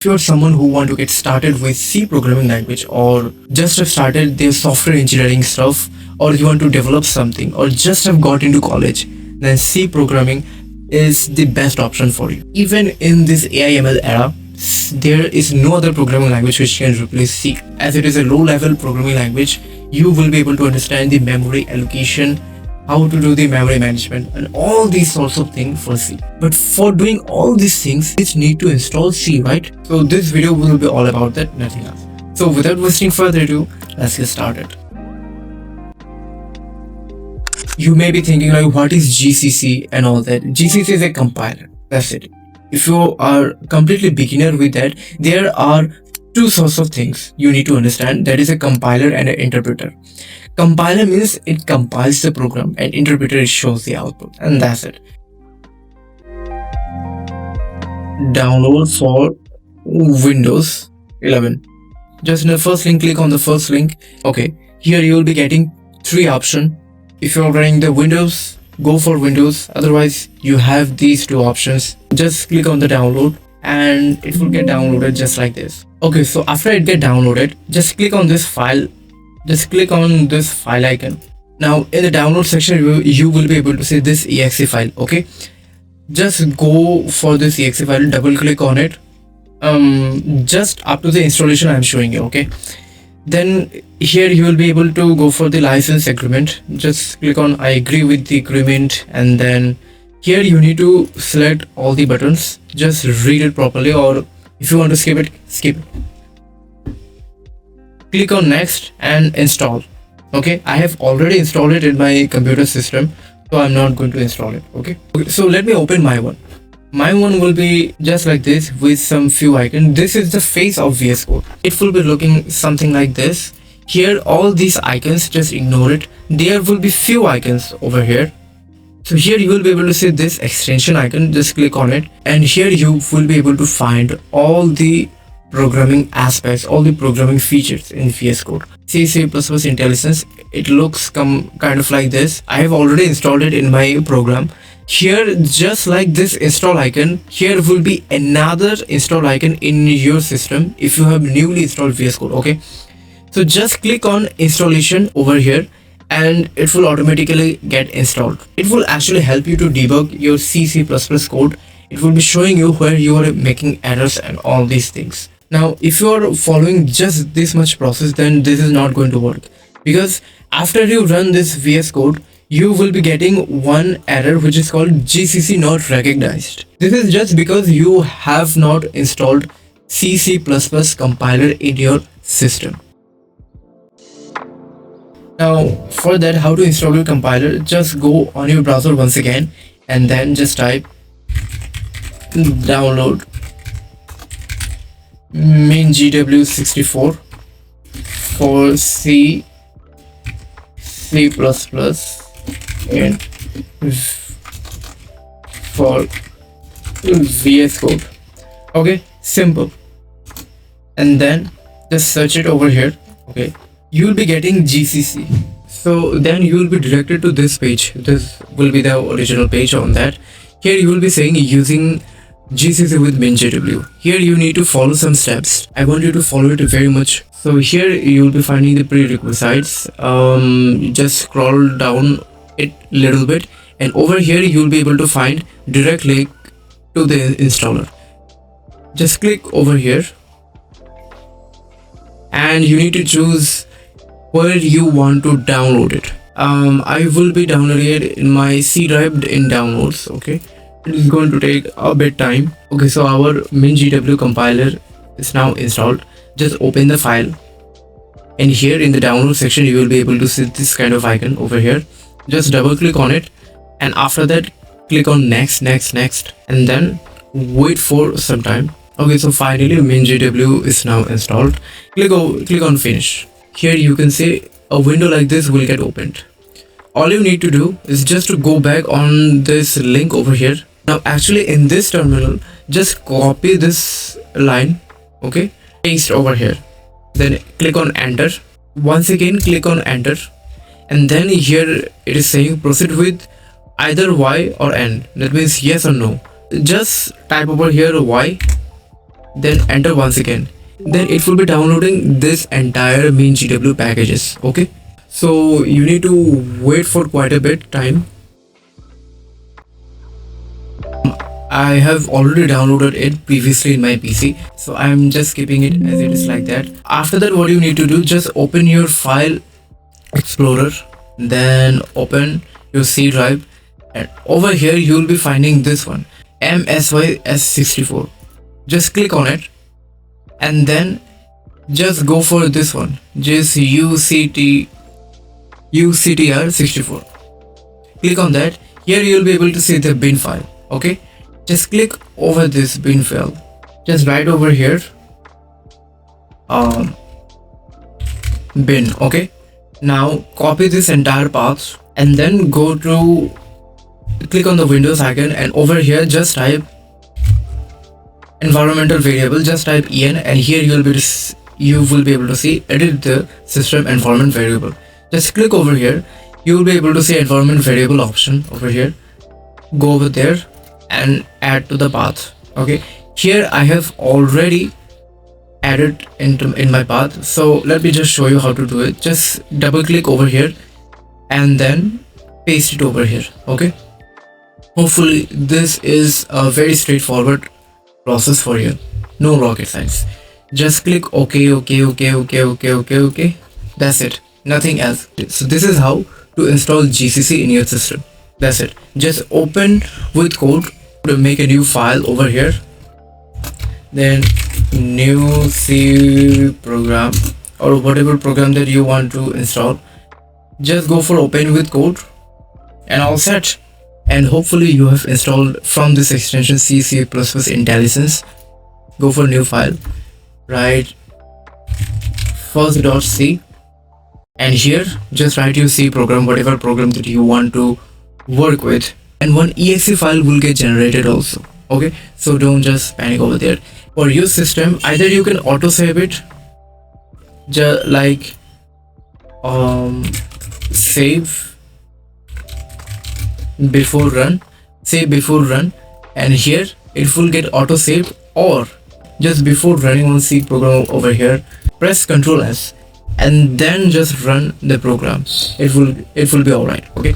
If you're someone who want to get started with C programming language, or just have started their software engineering stuff, or you want to develop something, or just have got into college, then C programming is the best option for you. Even in this AI/ML era, there is no other programming language which can replace C. As it is a low-level programming language, you will be able to understand the memory allocation, how to do the memory management, and all these sorts of things for C. But for doing all these things, you need to install C, right? So this video will be all about that, nothing else. So without wasting further ado, let's get started. You may be thinking like, what is GCC and all that? GCC is a compiler, that's it. If you are completely beginner with that, there are two sorts of things you need to understand. That is a compiler and an interpreter. Compiler means it compiles the program, and interpreter shows the output, and that's it. Download for Windows 11. Just in the first link, click on the first link. Okay, here you will be getting three options. If you're running the Windows, go for Windows. Otherwise, you have these two options. Just click on the download and it will get downloaded just like this. Okay, so after it get downloaded, just click on this file. Just click on this file icon. Now in the download section, you will be able to see this exe file. Okay, just go for this exe file, double click on it. Just up to the installation I'm showing you. Okay, then here you will be able to go for the license agreement. Just click on I agree with the agreement, and then here you need to select all the buttons. Just read it properly, or if you want to skip it, skip it. Click on next and install. Okay, I have already installed it in my computer system, so I'm not going to install it. Okay, so let me open my one. My one will be just like this with some few icons. This is the face of VS Code. It will be looking something like this. Here all these icons, just ignore it. There will be few icons over here. So here you will be able to see this extension icon. Just click on it, and here you will be able to find all the programming aspects, all the programming features in VS Code. C++ IntelliSense, it looks kind of like this. I have already installed it in my program. Here, just like this install icon, here will be another install icon in your system if you have newly installed VS Code. Okay, so just click on installation over here and it will automatically get installed. It will actually help you to debug your C++ code. It will be showing you where you are making errors and all these things. Now, if you are following just this much process, then this is not going to work, because after you run this VS Code, you will be getting one error which is called GCC not recognized. This is just because you have not installed C++ compiler in your system. Now, for that, how to install your compiler? Just go on your browser once again and then just type download mingw64 for C++ and for VS Code. Okay, simple. And then just search it over here. Okay, you will be getting GCC. So then you will be directed to this page. This will be the original page on that. Here you will be saying using GCC with MinGW. Here you need to follow some steps. I want you to follow it very much. So here you will be finding the prerequisites. Just scroll down it little bit, and over here you will be able to find direct link to the installer. Just click over here and you need to choose where you want to download it. I will be downloading it in my C drive in downloads. Okay, it is going to take a bit time. Okay, so our MinGW compiler is now installed. Just open the file, and here in the download section you will be able to see this kind of icon over here. Just double click on it, and after that click on next, and then wait for some time. Okay, so finally MinGW is now installed. Click on finish. Here you can see a window like this will get opened. All you need to do is just to go back on this link over here. Now actually in this terminal, just copy this line. Okay, paste over here, then click on enter. Once again click on enter, and then here it is saying proceed with either Y or N. That means yes or no. Just type over here Y, then enter once again. Then it will be downloading this entire main GW packages. Okay, so you need to wait for quite a bit time. I have already downloaded it previously in my PC, so I'm just keeping it as it is like that. After that, what you need to do, just open your file explorer, then open your C drive, and over here you will be finding this one, MSYS64. Just click on it, and then just go for this one, just UCTR64. Click on that. Here you will be able to see the bin file. Okay, just click over this bin file, just right over here, bin. Okay, now copy this entire path and then go to click on the Windows icon, and over here just type environmental variable, just type en, and here you will be able to see edit the system environment variable. Just click over here, you will be able to see environment variable option over here. Go over there and add to the path. Okay, here I have already added in my path, so let me just show you how to do it. Just double click over here and then paste it over here. Okay, hopefully this is a very straightforward process for you, no rocket science. Just click OK. That's it, nothing else. So this is how to install GCC in your system. That's it. Just open with code to make a new file over here, then new C program or whatever program that you want to install. Just go for open with code and all set. And hopefully you have installed from this extension C++ IntelliSense. Go for new file, write first.c, and here just write your C program, whatever program that you want to work with, and one exe file will get generated also. Okay, so don't just panic over there. For your system, either you can auto save it, just like save before run, and here it will get auto saved, or just before running on C program over here, press Ctrl S and then just run the program. It will be alright. Okay,